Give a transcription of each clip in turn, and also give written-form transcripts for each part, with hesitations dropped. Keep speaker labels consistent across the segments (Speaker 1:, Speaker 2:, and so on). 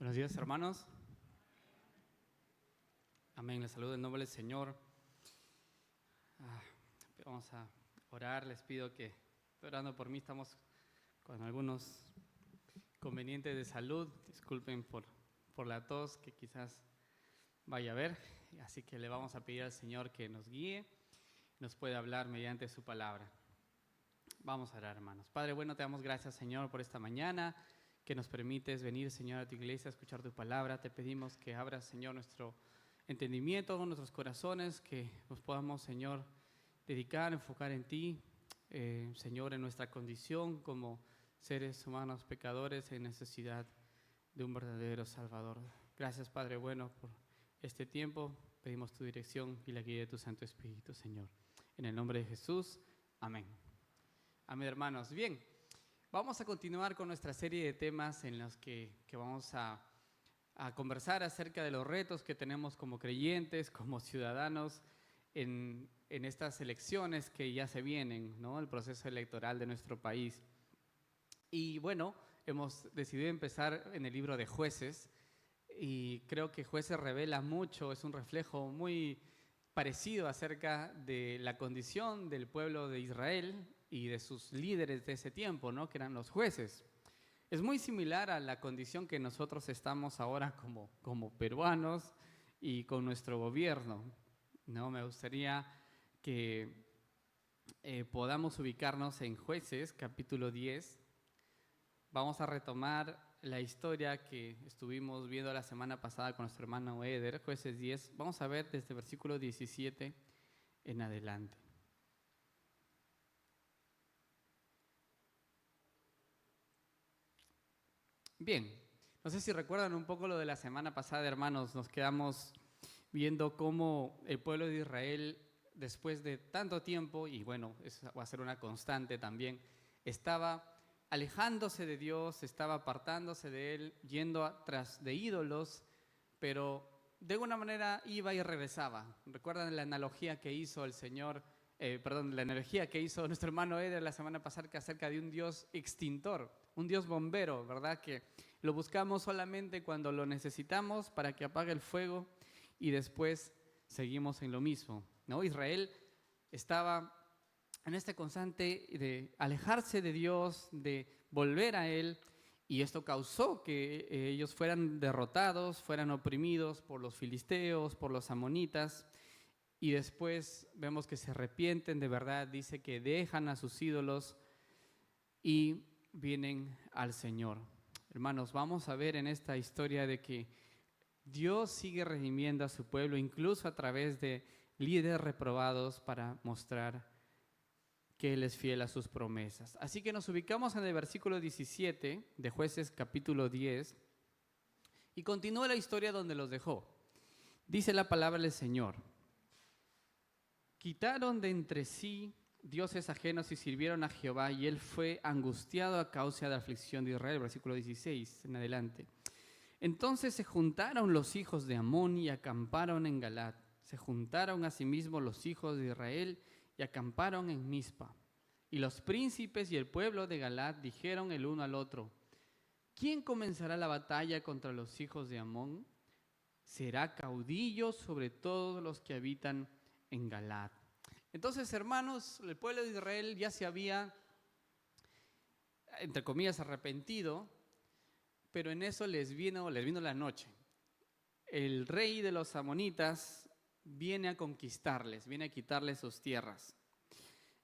Speaker 1: Buenos días, hermanos. Amén. Les saludo en nombre del Señor. Vamos a orar. Les pido que, orando por mí, estamos con algunos inconvenientes de salud. Disculpen por la tos que quizás vaya a haber. Así que le vamos a pedir al Señor que nos guíe, nos pueda hablar mediante su palabra. Vamos a orar, hermanos. Padre bueno, te damos gracias, Señor, por esta mañana, que nos permites venir, Señor, a tu iglesia a escuchar tu palabra. Te pedimos que abras, Señor, nuestro entendimiento, nuestros corazones, que nos podamos, Señor, dedicar, enfocar en ti, Señor, en nuestra condición como seres humanos pecadores en necesidad de un verdadero Salvador. Gracias, Padre bueno, por este tiempo. Pedimos tu dirección y la guía de tu Santo Espíritu, Señor. En el nombre de Jesús, amén. Amén, hermanos. Bien, vamos a continuar con nuestra serie de temas en los que vamos a conversar acerca de los retos que tenemos como creyentes, como ciudadanos en estas elecciones que ya se vienen, ¿no? El proceso electoral de nuestro país. Y bueno, hemos decidido empezar en el libro de Jueces y creo que Jueces revela mucho, es un reflejo muy parecido acerca de la condición del pueblo de Israel y de sus líderes de ese tiempo, ¿no? Que eran los jueces. Es muy similar a la condición que nosotros estamos ahora como peruanos y con nuestro gobierno, ¿no? Me gustaría que podamos ubicarnos en Jueces, capítulo 10. Vamos a retomar la historia que estuvimos viendo la semana pasada con nuestro hermano Eder, Jueces 10. Vamos a ver desde el versículo 17 en adelante. Bien, no sé si recuerdan un poco lo de la semana pasada, hermanos. Nos quedamos viendo cómo el pueblo de Israel, después de tanto tiempo, y bueno, eso va a ser una constante también, estaba alejándose de Dios, estaba apartándose de Él, yendo tras de ídolos, pero de alguna manera iba y regresaba. ¿Recuerdan la analogía que hizo el Señor, la analogía que hizo nuestro hermano Eder la semana pasada acerca de un Dios extintor, un Dios bombero, ¿verdad? Que lo buscamos solamente cuando lo necesitamos para que apague el fuego y después seguimos en lo mismo, ¿no? Israel estaba en este constante de alejarse de Dios, de volver a Él, y esto causó que ellos fueran derrotados, fueran oprimidos por los filisteos, por los amonitas, y después vemos que se arrepienten de verdad, dice que dejan a sus ídolos y vienen al Señor. Hermanos, vamos a ver en esta historia de que Dios sigue redimiendo a su pueblo, incluso a través de líderes reprobados, para mostrar que Él es fiel a sus promesas. Así que nos ubicamos en el versículo 17 de Jueces capítulo 10 y continúa la historia donde los dejó. Dice la palabra del Señor: quitaron de entre sí dioses ajenos y sirvieron a Jehová, y Él fue angustiado a causa de la aflicción de Israel. Versículo 16 en adelante. Entonces se juntaron los hijos de Amón y acamparon en Galat. Se juntaron asimismo los hijos de Israel y acamparon en Mizpa. Y los príncipes y el pueblo de Galat dijeron el uno al otro: ¿quién comenzará la batalla contra los hijos de Amón? Será caudillo sobre todos los que habitan en Galat. Entonces, hermanos, el pueblo de Israel ya se había, entre comillas, arrepentido, pero en eso les vino la noche. El rey de los amonitas viene a conquistarles, viene a quitarles sus tierras.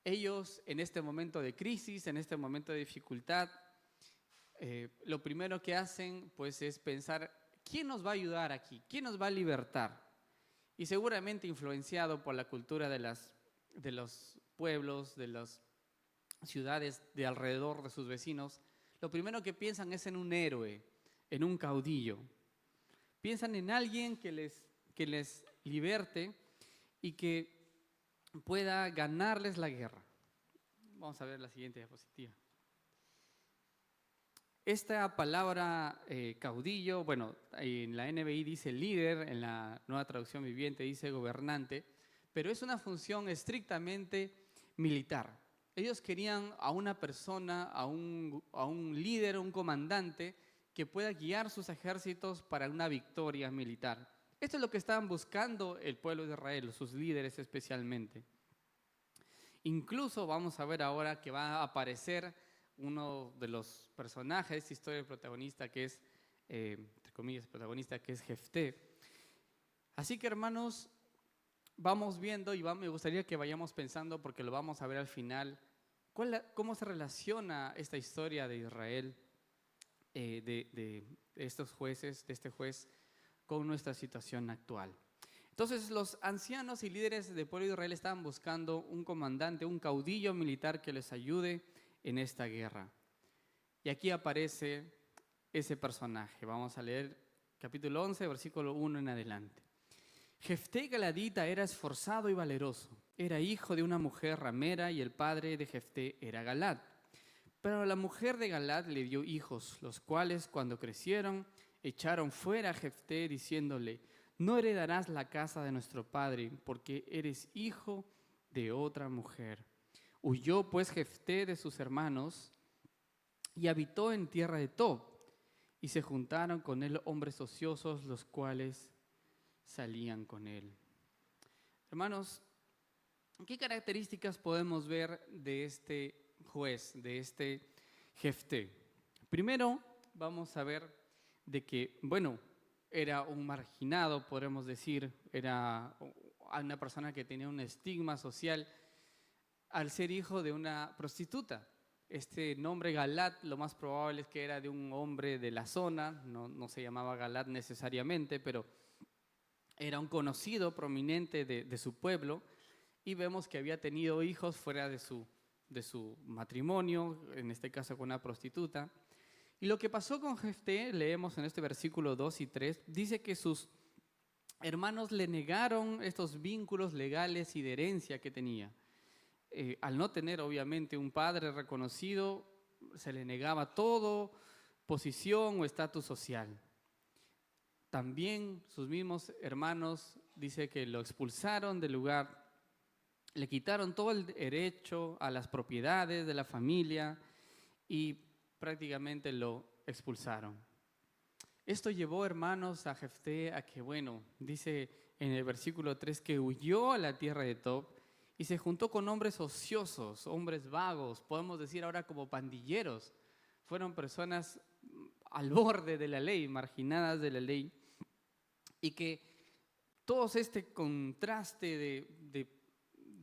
Speaker 1: Ellos, en este momento de crisis, en este momento de dificultad, lo primero que hacen pues es pensar: ¿quién nos va a ayudar aquí? ¿Quién nos va a libertar? Y seguramente influenciado por la cultura de los pueblos, de las ciudades de alrededor de sus vecinos, lo primero que piensan es en un héroe, en un caudillo. Piensan en alguien que les liberte y que pueda ganarles la guerra. Vamos a ver la siguiente diapositiva. Esta palabra caudillo, bueno, en la NBI dice líder, en la Nueva Traducción Viviente dice gobernante, pero es una función estrictamente militar. Ellos querían a una persona, a un líder, un comandante que pueda guiar sus ejércitos para una victoria militar. Esto es lo que estaban buscando el pueblo de Israel, sus líderes especialmente. Incluso vamos a ver ahora que va a aparecer uno de los personajes, historia del protagonista, que es, entre comillas, protagonista, que es Jefté. Así que, hermanos, vamos viendo y me gustaría que vayamos pensando, porque lo vamos a ver al final, cómo se relaciona esta historia de Israel, de estos jueces, de este juez, con nuestra situación actual. Entonces los ancianos y líderes del pueblo de Israel estaban buscando un comandante, un caudillo militar que les ayude en esta guerra. Y aquí aparece ese personaje. Vamos a leer capítulo 11, versículo 1 en adelante. Jefté Galadita era esforzado y valeroso. Era hijo de una mujer ramera y el padre de Jefté era Galad. Pero la mujer de Galad le dio hijos, los cuales cuando crecieron echaron fuera a Jefté diciéndole: no heredarás la casa de nuestro padre, porque eres hijo de otra mujer. Huyó pues Jefté de sus hermanos y habitó en tierra de Tob, y se juntaron con él hombres ociosos, los cuales salían con él. Hermanos, ¿qué características podemos ver de este juez, de este Jefté? Primero, vamos a ver de que, era un marginado, podemos decir, era una persona que tenía un estigma social al ser hijo de una prostituta. Este nombre Galat, lo más probable es que era de un hombre de la zona, no se llamaba Galat necesariamente, pero era un conocido prominente de su pueblo, y vemos que había tenido hijos fuera de su matrimonio, en este caso con una prostituta. Y lo que pasó con Jefté, leemos en este versículo 2 y 3, dice que sus hermanos le negaron estos vínculos legales y de herencia que tenía. Al no tener obviamente un padre reconocido, se le negaba todo, posición o estatus social. También sus mismos hermanos, dice que lo expulsaron del lugar, le quitaron todo el derecho a las propiedades de la familia y prácticamente lo expulsaron. Esto llevó, hermanos, a Jefté a que, dice en el versículo 3 que huyó a la tierra de Tob y se juntó con hombres ociosos, hombres vagos, podemos decir ahora como pandilleros. Fueron personas al borde de la ley, marginadas de la ley, y que todo este contraste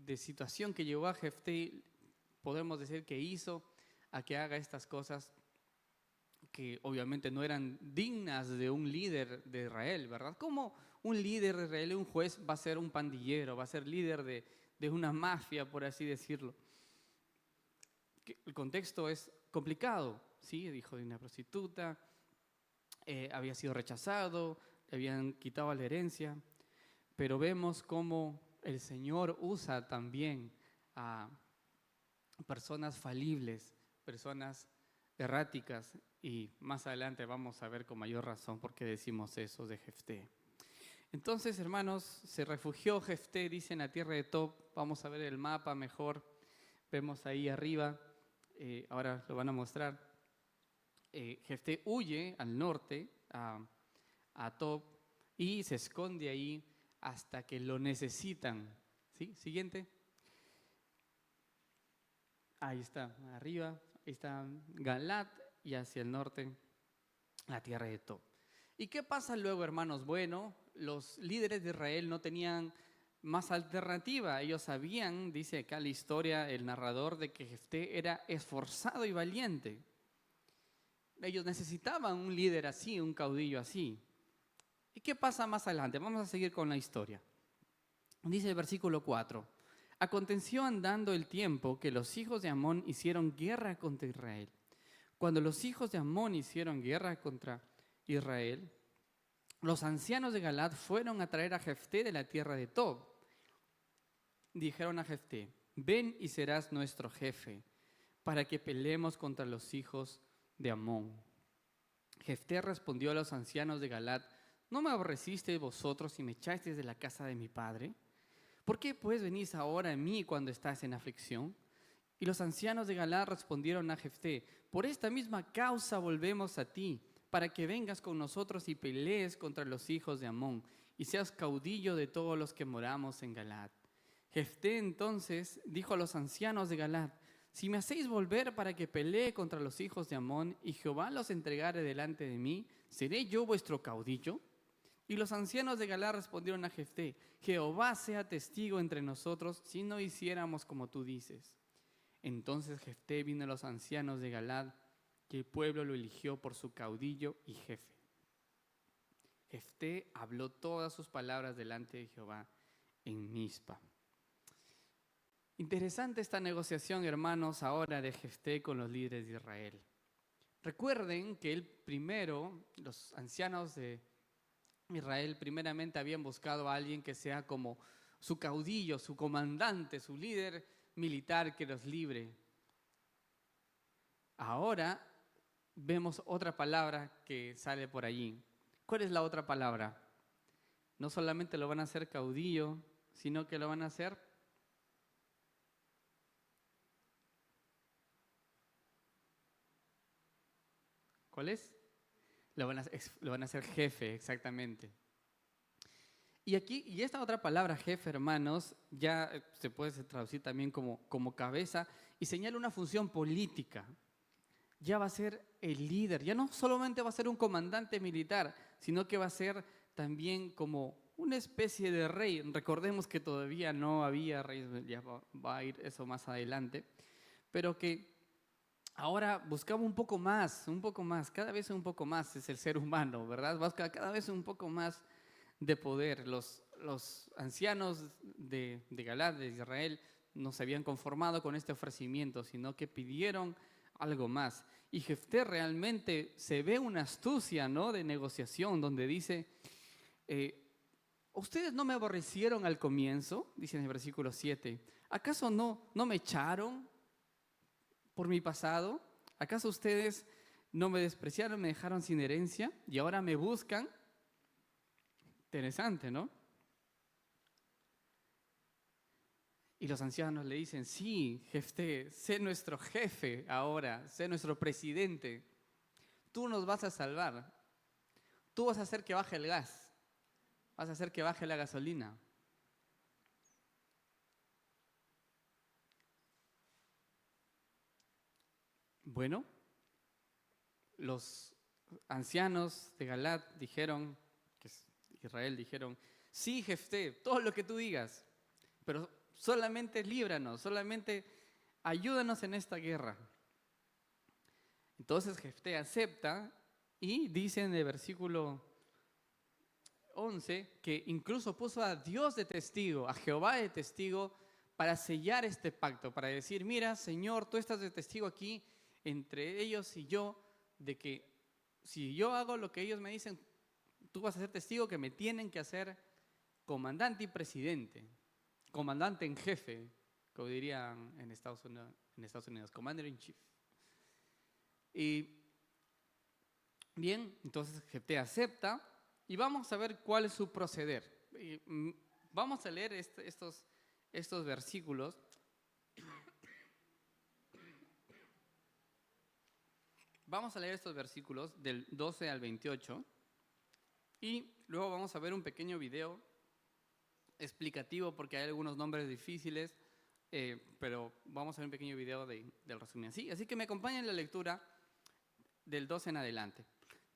Speaker 1: de situación que llevó a Jefté, podemos decir que hizo a que haga estas cosas que obviamente no eran dignas de un líder de Israel, ¿verdad? ¿Cómo un líder de Israel, un juez, va a ser un pandillero, va a ser líder de una mafia, por así decirlo? El contexto es complicado, ¿sí? Hijo de una prostituta, había sido rechazado, le habían quitado la herencia, pero vemos cómo el Señor usa también a personas falibles, personas erráticas, y más adelante vamos a ver con mayor razón por qué decimos eso de Jefté. Entonces, hermanos, se refugió Jefté, dice, en la tierra de Tob. Vamos a ver el mapa mejor. Vemos ahí arriba, ahora lo van a mostrar. Jefté huye al norte, a Tob, y se esconde ahí hasta que lo necesitan. ¿Sí? Siguiente. Ahí está, arriba, ahí está Galat, y hacia el norte la tierra de Tob. ¿Y qué pasa luego, hermanos? Bueno, los líderes de Israel no tenían más alternativa. Ellos sabían, dice acá la historia, el narrador, de que Jefté era esforzado y valiente. Ellos necesitaban un líder así, un caudillo así. ¿Y qué pasa más adelante? Vamos a seguir con la historia. Dice el versículo 4. Aconteció andando el tiempo que los hijos de Amón hicieron guerra contra Israel. Cuando los hijos de Amón hicieron guerra contra Israel, los ancianos de Galad fueron a traer a Jefté de la tierra de Tob. Dijeron a Jefté: ven y serás nuestro jefe, para que peleemos contra los hijos de Amón. Jefté respondió a los ancianos de Galad: ¿no me aborrecisteis vosotros y me echasteis de la casa de mi padre? ¿Por qué pues venís ahora a mí cuando estás en aflicción? Y los ancianos de Galad respondieron a Jefté: por esta misma causa volvemos a ti, para que vengas con nosotros y pelees contra los hijos de Amón, y seas caudillo de todos los que moramos en Galaad. Jefté entonces dijo a los ancianos de Galaad: si me hacéis volver para que pelee contra los hijos de Amón, y Jehová los entregare delante de mí, ¿seré yo vuestro caudillo? Y los ancianos de Galaad respondieron a Jefté: Jehová sea testigo entre nosotros si no hiciéramos como tú dices. Entonces Jefté vino a los ancianos de Galaad, que el pueblo lo eligió por su caudillo y jefe. Jefté habló todas sus palabras delante de Jehová en Mizpa. Interesante esta negociación, hermanos, ahora de Jefté con los líderes de Israel. Recuerden que los ancianos de Israel primeramente habían buscado a alguien que sea como su caudillo, su comandante, su líder militar que los libre. Ahora vemos otra palabra que sale por allí. ¿Cuál es la otra palabra? No solamente lo van a hacer caudillo, sino que lo van a hacer ¿cuál es? Lo van a hacer jefe, exactamente. Y esta otra palabra, jefe, hermanos, ya se puede traducir también como cabeza y señala una función política. Ya va a ser el líder, ya no solamente va a ser un comandante militar, sino que va a ser también como una especie de rey. Recordemos que todavía no había reyes, ya va a ir eso más adelante, pero que ahora buscaba un poco más, cada vez un poco más es el ser humano, ¿verdad? Busca cada vez un poco más de poder. Los ancianos de Galaad, de Israel, no se habían conformado con este ofrecimiento, sino que pidieron algo más. Y Jefté realmente se ve una astucia, ¿no?, de negociación, donde dice, ¿ustedes no me aborrecieron al comienzo? Dice en el versículo 7. ¿Acaso no me echaron por mi pasado? ¿Acaso ustedes no me despreciaron, me dejaron sin herencia y ahora me buscan? Interesante, ¿no? Y los ancianos le dicen: sí, Jefté, sé nuestro jefe ahora, sé nuestro presidente. Tú nos vas a salvar. Tú vas a hacer que baje el gas. Vas a hacer que baje la gasolina. Bueno, los ancianos de Galaad dijeron, que es Israel, dijeron: sí, Jefté, todo lo que tú digas, pero solamente líbranos, solamente ayúdanos en esta guerra. Entonces Jefté acepta y dice en el versículo 11 que incluso puso a Dios de testigo, a Jehová de testigo, para sellar este pacto, para decir: mira, Señor, tú estás de testigo aquí entre ellos y yo, de que si yo hago lo que ellos me dicen, tú vas a ser testigo que me tienen que hacer comandante y presidente, comandante en jefe, como dirían en Estados Unidos, commander in chief. Y bien, entonces Jefté acepta y vamos a ver cuál es su proceder. Vamos a leer estos versículos. Vamos a leer estos versículos del 12 al 28 y luego vamos a ver un pequeño video explicativo porque hay algunos nombres difíciles, pero vamos a ver un pequeño video del resumen. Así que me acompañen en la lectura del 12 en adelante.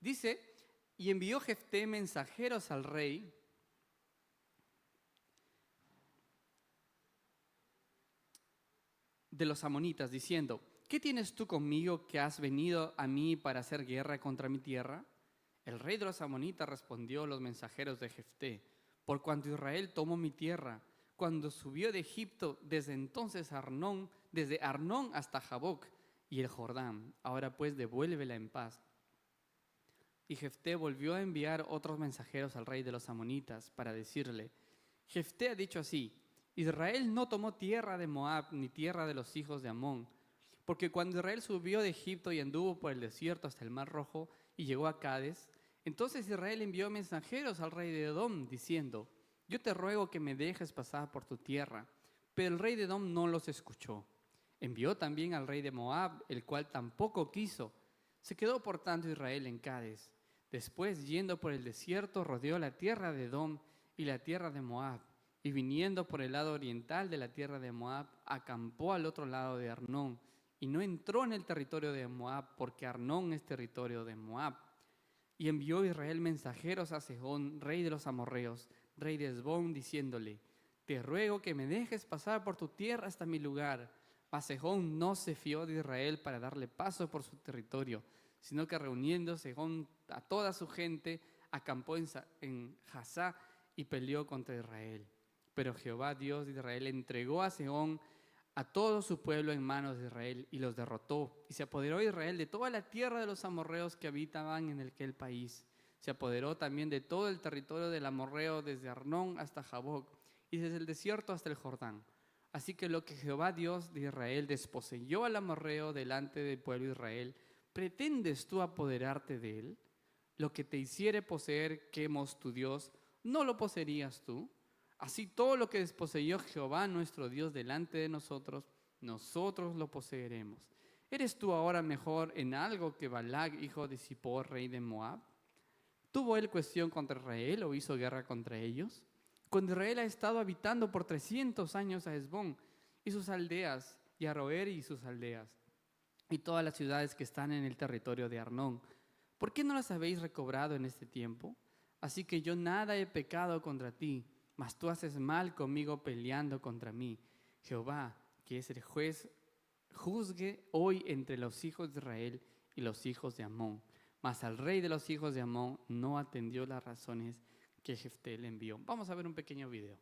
Speaker 1: Dice: y envió Jefté mensajeros al rey de los amonitas, diciendo: ¿qué tienes tú conmigo que has venido a mí para hacer guerra contra mi tierra? El rey de los amonitas respondió a los mensajeros de Jefté: por cuanto Israel tomó mi tierra, cuando subió de Egipto, desde entonces desde Arnón hasta Jaboc y el Jordán, ahora pues devuélvela en paz. Y Jefté volvió a enviar otros mensajeros al rey de los amonitas para decirle: Jefté ha dicho así: Israel no tomó tierra de Moab ni tierra de los hijos de Amón, porque cuando Israel subió de Egipto y anduvo por el desierto hasta el Mar Rojo y llegó a Cades, entonces Israel envió mensajeros al rey de Edom diciendo: yo te ruego que me dejes pasar por tu tierra. Pero el rey de Edom no los escuchó. Envió también al rey de Moab, el cual tampoco quiso, Se quedó por tanto Israel en Cades. Después, yendo por el desierto, rodeó la tierra de Edom y la tierra de Moab, y viniendo por el lado oriental de la tierra de Moab, acampó al otro lado de Arnón, y no entró en el territorio de Moab, porque Arnón es territorio de Moab. Y envió Israel mensajeros a Sehón, rey de los amorreos, rey de Hesbón, diciéndole: te ruego que me dejes pasar por tu tierra hasta mi lugar. Mas Sehón no se fió de Israel para darle paso por su territorio, sino que reuniendo Sehón a toda su gente, acampó en Jazá y peleó contra Israel. Pero Jehová, Dios de Israel, entregó a Sehón a todo su pueblo en manos de Israel y los derrotó. Y se apoderó Israel de toda la tierra de los amorreos que habitaban en aquel país. Se apoderó también de todo el territorio del amorreo, desde Arnón hasta Jaboc, y desde el desierto hasta el Jordán. Así que lo que Jehová, Dios de Israel, desposeyó al amorreo delante del pueblo de Israel, ¿pretendes tú apoderarte de él? Lo que te hiciere poseer Quemos tu Dios, ¿no lo poseerías tú? Así todo lo que desposeyó Jehová nuestro Dios delante de nosotros, nosotros lo poseeremos. ¿Eres tú ahora mejor en algo que Balac, hijo de Zippor, rey de Moab? ¿Tuvo él cuestión contra Israel o hizo guerra contra ellos? Cuando Israel ha estado habitando por 300 años a Hesbón y sus aldeas, y a Aroer y sus aldeas, y todas las ciudades que están en el territorio de Arnón, ¿por qué no las habéis recobrado en este tiempo? Así que yo nada he pecado contra ti, mas tú haces mal conmigo peleando contra mí. Jehová, que es el juez, juzgue hoy entre los hijos de Israel y los hijos de Amón. Mas al rey de los hijos de Amón no atendió las razones que Jefté le envió. Vamos a ver un pequeño video.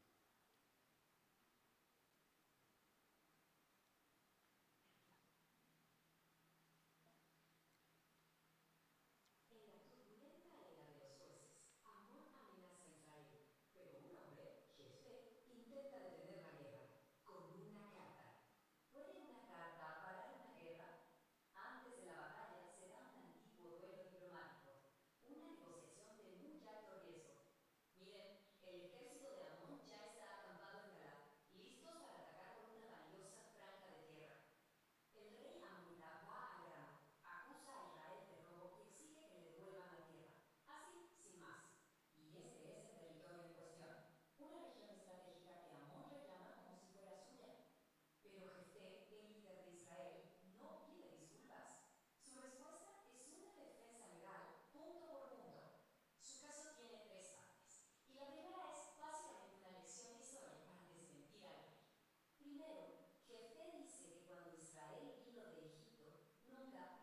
Speaker 2: En la turbulenta era de los jueces, Amón amenaza a Israel, pero un hombre, Jefté, intenta detener la guerra con una carta. ¿Puede una carta parar una guerra? Antes de la batalla se da un antiguo duelo diplomático, una negociación de muy alto riesgo. Miren, el ejército de Amón ya está acampado en Galat, listos para atacar por una valiosa franja de tierra. El rey amonita va al grano, acusa a Israel de robo y exige que le devuelvan la tierra. Así, sin más. Y este es el territorio en cuestión. Una región estratégica que Amón reclama como si fuera suya. Pero Jefté, el líder de Israel, no pide disculpas. Su respuesta es una defensa legal punto por punto. Su caso tiene 3 partes. Y la primera es básicamente una lección de historia para desmentir al rey. Primero, Jefté dice que cuando Israel vino de Egipto, nunca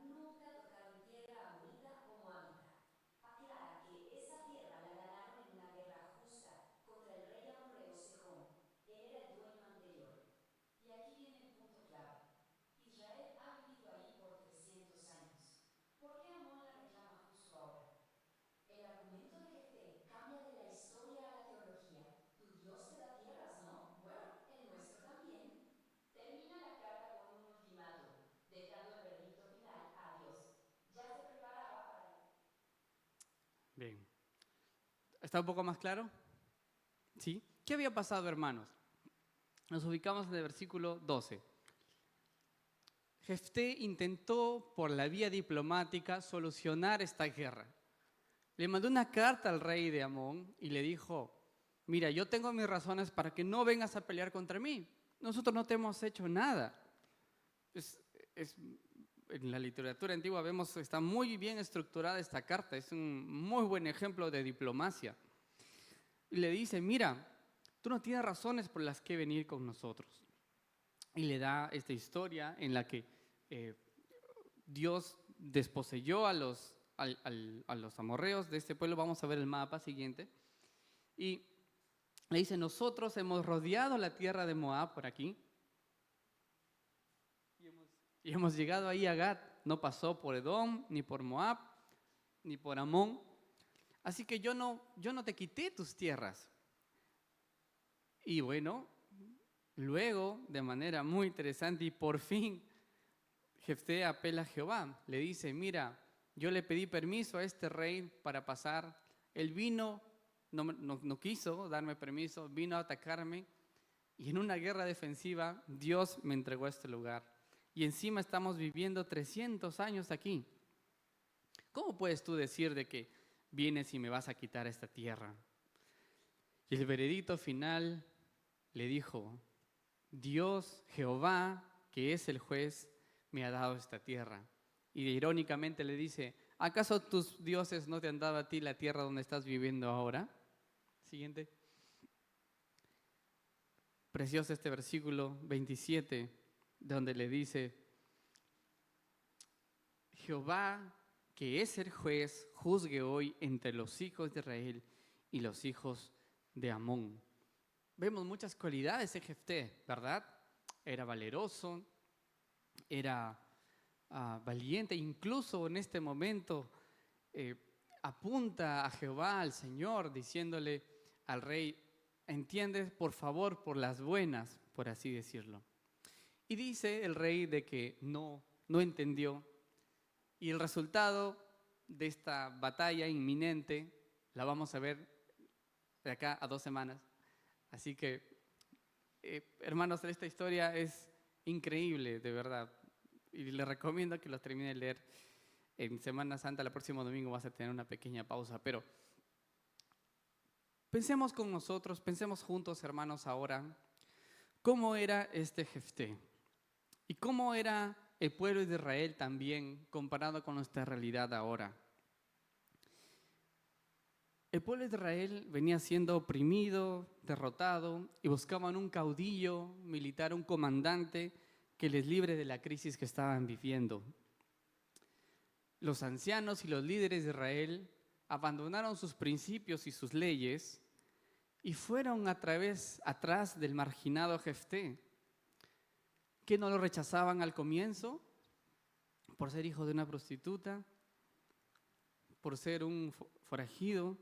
Speaker 2: tocaron tierra amonita o moabita. Aclara que esa tierra la ganaron en una guerra justa contra el rey amorreo Sejón. Él era el dueño anterior. Y aquí viene el punto clave. Israel ha vivido ahí por 300 años. ¿Por qué Amón la reclama justo ahora? El argumento de Jefté cambia de la historia a la teología. Tu Dios te da tierras, ¿no? Bueno, el nuestro también. Termina la carta con un ultimátum, dejando el veredicto final a Dios. Ya se preparaba para la...
Speaker 1: Bien. ¿Está un poco más claro? ¿Sí? ¿Qué había pasado, hermanos? Nos ubicamos en el versículo 12. Jefté intentó por la vía diplomática solucionar esta guerra. Le mandó una carta al rey de Amón y le dijo: mira, yo tengo mis razones para que no vengas a pelear contra mí. Nosotros no te hemos hecho nada. En la literatura antigua vemos que está muy bien estructurada esta carta. Es un muy buen ejemplo de diplomacia. Y le dice: mira, tú no tienes razones por las que venir con nosotros. Y le da esta historia en la que Dios desposeyó a los amorreos de este pueblo. Vamos a ver el mapa siguiente. Y le dice: nosotros hemos rodeado la tierra de Moab por aquí. Y hemos llegado ahí a Gat. No pasó por Edom, ni por Moab, ni por Amón. Así que yo no te quité tus tierras. Y bueno, luego, de manera muy interesante, y por fin, Jefté apela a Jehová. Le dice: mira, yo le pedí permiso a este rey para pasar. Él vino, no quiso darme permiso, vino a atacarme. Y en una guerra defensiva, Dios me entregó a este lugar. Y encima estamos viviendo 300 años aquí. ¿Cómo puedes tú decir de que vienes y me vas a quitar esta tierra? Y el veredicto final le dijo, Dios, Jehová, que es el juez, me ha dado esta tierra. Y irónicamente le dice, ¿acaso tus dioses no te han dado a ti la tierra donde estás viviendo ahora? Siguiente. Precioso este versículo 27, donde le dice, Jehová, que es el juez, juzgue hoy entre los hijos de Israel y los hijos de Amón. Vemos muchas cualidades de Jefté, ¿verdad? Era valeroso, era valiente, incluso en este momento apunta a Jehová, al Señor, diciéndole al rey, entiendes, por favor, por las buenas, por así decirlo. Y dice el rey de que no entendió. Y el resultado de esta batalla inminente la vamos a ver de acá a 2 semanas. Así que, hermanos, esta historia es increíble, de verdad. Y les recomiendo que los termine de leer en Semana Santa. El próximo domingo vas a tener una pequeña pausa. Pero pensemos con nosotros, pensemos juntos, hermanos, ahora, cómo era este Jefté. Y cómo era el pueblo de Israel también comparado con nuestra realidad ahora. El pueblo de Israel venía siendo oprimido, derrotado y buscaban un caudillo militar, un comandante que les libre de la crisis que estaban viviendo. Los ancianos y los líderes de Israel abandonaron sus principios y sus leyes y fueron atrás del marginado Jefté. ¿Que no lo rechazaban al comienzo? Por ser hijo de una prostituta, por ser un forajido.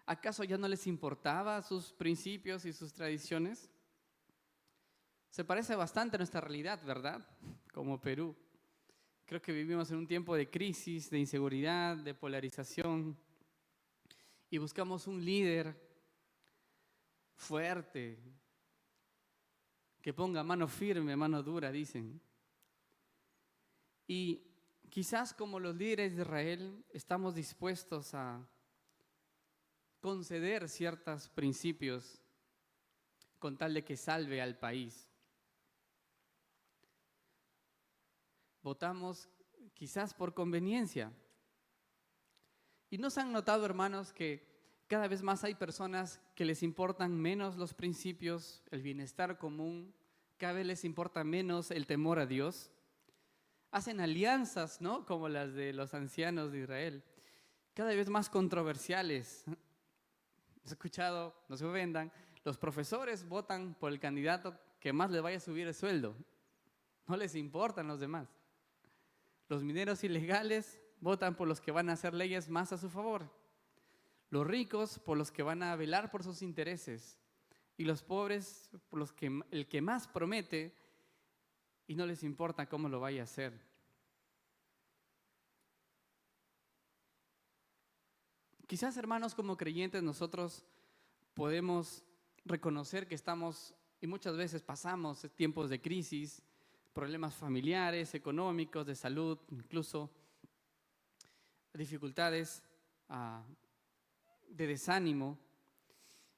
Speaker 1: ¿Acaso ya no les importaba sus principios y sus tradiciones? Se parece bastante a nuestra realidad, ¿verdad? Como Perú. Creo que vivimos en un tiempo de crisis, de inseguridad, de polarización y buscamos un líder fuerte, que ponga mano firme, mano dura, dicen. Y quizás como los líderes de Israel estamos dispuestos a conceder ciertos principios con tal de que salve al país. Votamos quizás por conveniencia. Y ¿no se han notado, hermanos, que cada vez más hay personas que les importan menos los principios, el bienestar común, cada vez les importa menos el temor a Dios? Hacen alianzas, ¿no? Como las de los ancianos de Israel, cada vez más controversiales. He escuchado, no se ofendan, los profesores votan por el candidato que más les vaya a subir el sueldo. No les importan los demás. Los mineros ilegales votan por los que van a hacer leyes más a su favor. Los ricos por los que van a velar por sus intereses. Y los pobres por el que más promete y no les importa cómo lo vaya a hacer. Quizás, hermanos, como creyentes nosotros podemos reconocer que estamos y muchas veces pasamos tiempos de crisis, problemas familiares, económicos, de salud, incluso dificultades de desánimo.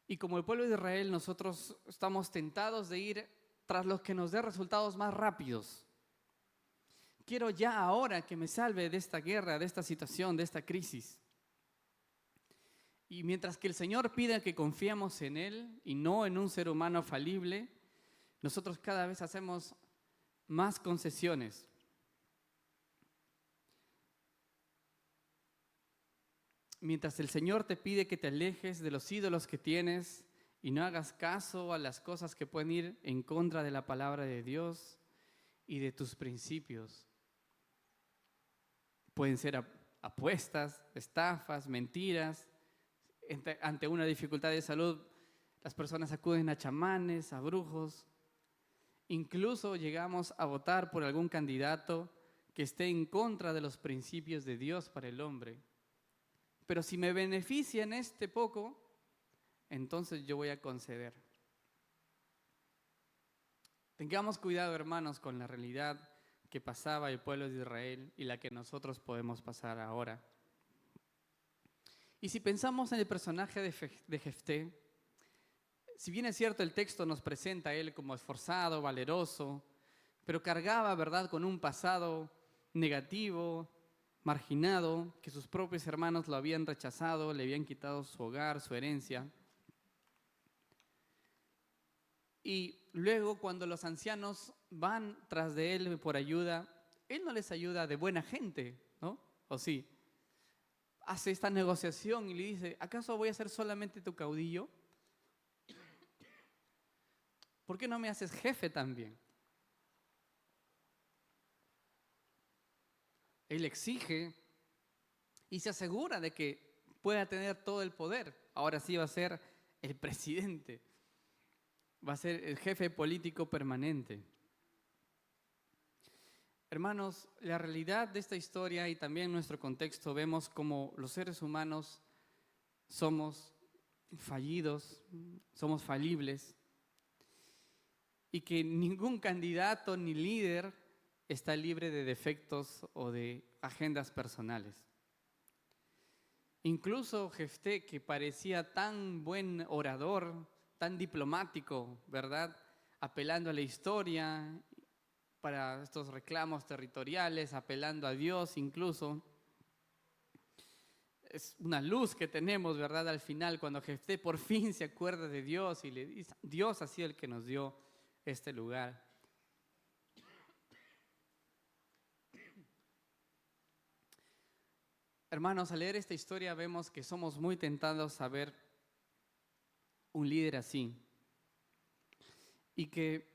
Speaker 1: Y como el pueblo de Israel, nosotros estamos tentados de ir tras los que nos dé resultados más rápidos. Quiero ya ahora que me salve de esta guerra, de esta situación, de esta crisis. Y mientras que el Señor pide que confiemos en Él y no en un ser humano falible, nosotros cada vez hacemos más concesiones. Mientras el Señor te pide que te alejes de los ídolos que tienes y no hagas caso a las cosas que pueden ir en contra de la palabra de Dios y de tus principios. Pueden ser apuestas, estafas, mentiras. Ante una dificultad de salud, las personas acuden a chamanes, a brujos. Incluso llegamos a votar por algún candidato que esté en contra de los principios de Dios para el hombre. Pero si me beneficia en este poco, entonces yo voy a conceder. Tengamos cuidado, hermanos, con la realidad que pasaba el pueblo de Israel y la que nosotros podemos pasar ahora. Y si pensamos en el personaje de Jefté, si bien es cierto el texto nos presenta a él como esforzado, valeroso, pero cargaba, ¿verdad?, con un pasado negativo, marginado, que sus propios hermanos lo habían rechazado, le habían quitado su hogar, su herencia. Y luego cuando los ancianos van tras de él por ayuda, él no les ayuda de buena gente, ¿no? ¿O sí? Hace esta negociación y le dice, ¿acaso voy a ser solamente tu caudillo? ¿Por qué no me haces jefe también? Él exige y se asegura de que pueda tener todo el poder. Ahora sí va a ser el presidente, va a ser el jefe político permanente. Hermanos, la realidad de esta historia y también nuestro contexto vemos como los seres humanos somos fallidos, somos falibles y que ningún candidato ni líder está libre de defectos o de agendas personales. Incluso Jefté, que parecía tan buen orador, tan diplomático, ¿verdad?, apelando a la historia para estos reclamos territoriales, apelando a Dios incluso. Es una luz que tenemos, ¿verdad?, al final, cuando Jefté por fin se acuerda de Dios y le dice, Dios ha sido el que nos dio este lugar. Hermanos, al leer esta historia vemos que somos muy tentados a ver un líder así y que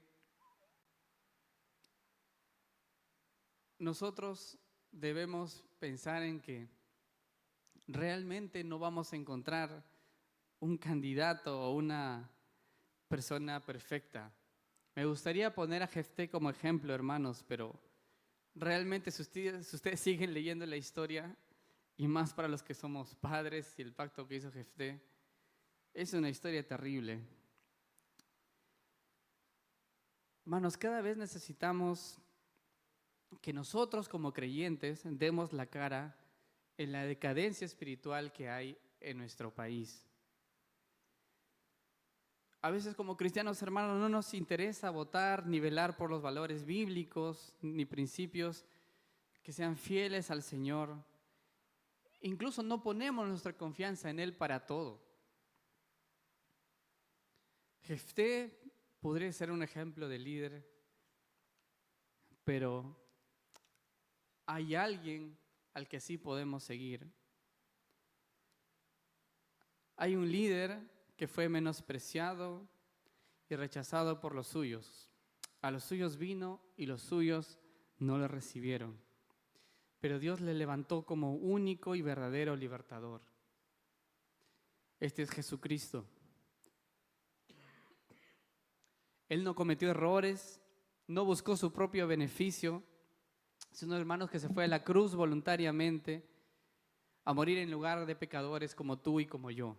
Speaker 1: nosotros debemos pensar en que realmente no vamos a encontrar un candidato o una persona perfecta. Me gustaría poner a Jefté como ejemplo, hermanos, pero realmente si ustedes siguen leyendo la historia, y más para los que somos padres y el pacto que hizo Jefté, es una historia terrible. Hermanos, cada vez necesitamos que nosotros como creyentes demos la cara en la decadencia espiritual que hay en nuestro país. A veces como cristianos, hermanos, no nos interesa votar ni velar por los valores bíblicos ni principios que sean fieles al Señor. Incluso no ponemos nuestra confianza en Él para todo. Jefté podría ser un ejemplo de líder, pero hay alguien al que sí podemos seguir. Hay un líder que fue menospreciado y rechazado por los suyos. A los suyos vino y los suyos no le recibieron. Pero Dios le levantó como único y verdadero libertador. Este es Jesucristo. Él no cometió errores, no buscó su propio beneficio, sino hermanos que se fue a la cruz voluntariamente a morir en lugar de pecadores como tú y como yo.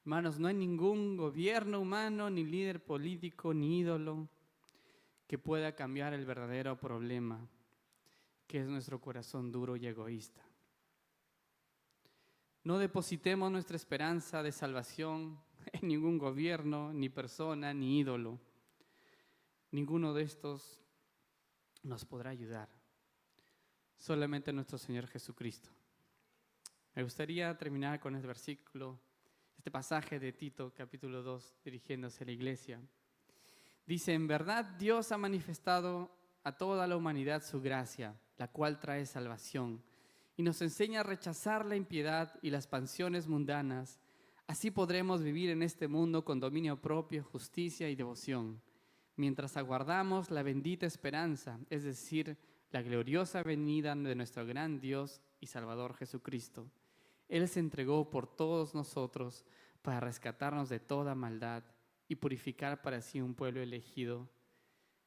Speaker 1: Hermanos, no hay ningún gobierno humano, ni líder político, ni ídolo que pueda cambiar el verdadero problema, que es nuestro corazón duro y egoísta. No depositemos nuestra esperanza de salvación en ningún gobierno, ni persona, ni ídolo. Ninguno de estos nos podrá ayudar. Solamente nuestro Señor Jesucristo. Me gustaría terminar con este versículo, este pasaje de Tito, capítulo 2, dirigiéndose a la iglesia. Dice, en verdad Dios ha manifestado a toda la humanidad su gracia, la cual trae salvación, y nos enseña a rechazar la impiedad y las pasiones mundanas. Así podremos vivir en este mundo con dominio propio, justicia y devoción, mientras aguardamos la bendita esperanza, es decir, la gloriosa venida de nuestro gran Dios y Salvador Jesucristo. Él se entregó por todos nosotros para rescatarnos de toda maldad y purificar para sí un pueblo elegido,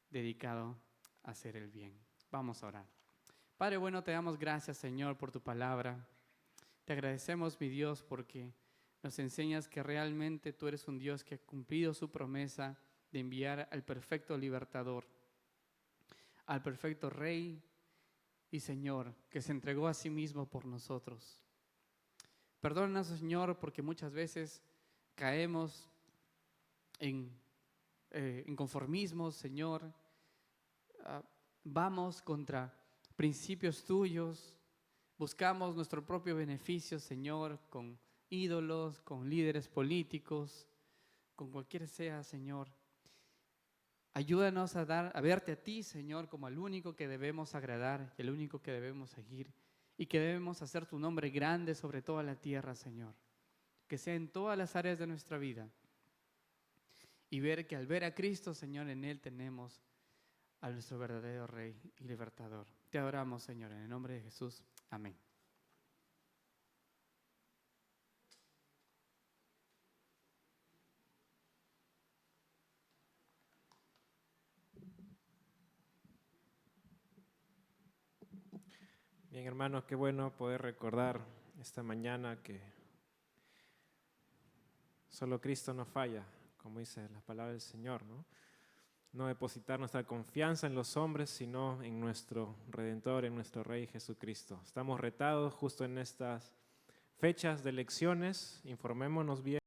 Speaker 1: dedicado a hacer el bien. Vamos a orar. Padre bueno, te damos gracias, Señor, por tu palabra. Te agradecemos, mi Dios, porque nos enseñas que realmente tú eres un Dios que ha cumplido su promesa de enviar al perfecto libertador. al perfecto Rey y Señor, que se entregó a sí mismo por nosotros. Perdónanos, Señor, porque muchas veces caemos en conformismo, Señor. Vamos contra principios tuyos, buscamos nuestro propio beneficio, Señor, con ídolos, con líderes políticos, con cualquiera sea, Señor. Ayúdanos a verte a ti, Señor, como al único que debemos agradar y el único que debemos seguir, y que debemos hacer tu nombre grande sobre toda la tierra, Señor. Que sea en todas las áreas de nuestra vida. Y ver que al ver a Cristo, Señor, en Él tenemos a nuestro verdadero Rey y Libertador. Te adoramos, Señor, en el nombre de Jesús. Amén.
Speaker 3: Bien, hermanos, qué bueno poder recordar esta mañana que solo Cristo no falla, como dice la palabra del Señor, ¿no? No depositar nuestra confianza en los hombres, sino en nuestro Redentor, en nuestro Rey Jesucristo. Estamos retados justo en estas fechas de elecciones, informémonos bien.